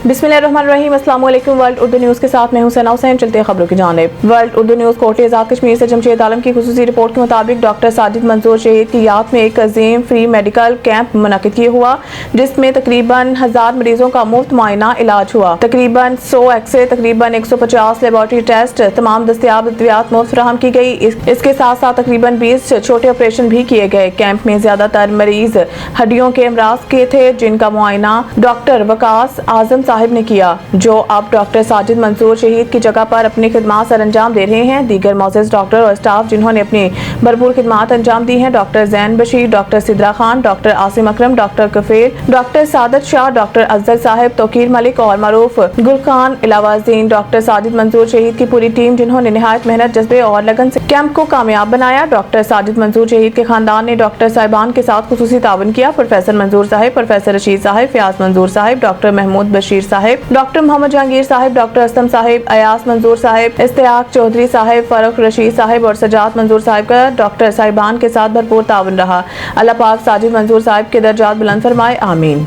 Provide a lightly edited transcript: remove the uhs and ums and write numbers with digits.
बिस्मिल्लाहिर्रहमानिर्रहीम। अस्सलाम वालेकुम। वर्ल्ड उर्दू न्यूज़ के साथ मैं हूं सना हुसैन। चलते हैं खबरों की जानिब। World Urdu news court Azad Kashmir से जमशेद आलम की खुसूसी रिपोर्ट के मुताबिक डॉक्टर साजिद मंसूर शहीद की याद में एक अजीम फ्री मेडिकल कैंप मुनक्किद किया हुआ, जिसमें तकरीबन 1000 मरीजों का मुफ्त मुआयना इलाज हुआ। तकरीबन 100 एक्सरे, तकरीबन 150 लेबॉरेटरी टेस्ट, तमाम दस्तयाब अद्वियात मुफ्त फराहम की गई। इसके साथ साथ तकरीबन 20 छोटे ऑपरेशन भी किए गए। कैंप में ज्यादातर मरीज हड्डियों के अमराज के थे, जिनका मुआयना डॉक्टर वकास आजम साहिब ने किया, जो अब डॉक्टर साजिद मंसूर शहीद की जगह पर अपनी खिदमत सर अंजाम दे रहे हैं। दीगर मोअज़्ज़ज़ डॉक्टर और स्टाफ जिन्होंने अपनी भरपूर खिदमत अंजाम दी हैं: doctor Zain Bashir, doctor Sidra Khan, doctor Asim Akram, doctor Kafeel, doctor Saadat Shah, doctor Afzal Sahib, Tauqeer Malik और मरूफ गुलखान इलावाज़ीन, डॉक्टर साजिद मंसूर शहीद की पूरी टीम जिन्होंने निहायत मेहनत, जज्बे और लगन से कैंप को कामयाब बनाया। डॉक्टर साजिद मंसूर शहीद के खानदान ने डॉक्टर साहिबान के साथ खुसूसी तावन किया। Professor Manzoor sahib, professor Rashid sahib, Fayyaz Manzoor sahib, doctor Mahmood Bashir sahib, doctor Mohammad Jahangir sahib, doctor Aslam sahib, Ayaz Manzoor sahib, Istiyaq Chaudhary Sahib, Farrukh Rashid Sahib और सजाद मंजूर साहिब का डॉक्टर साहिबान के साथ भरपूर तावन रहा। अल्लाह पाक साजिद मंसूर साहिब के दर्जात बुलंद फरमाए, आमीन।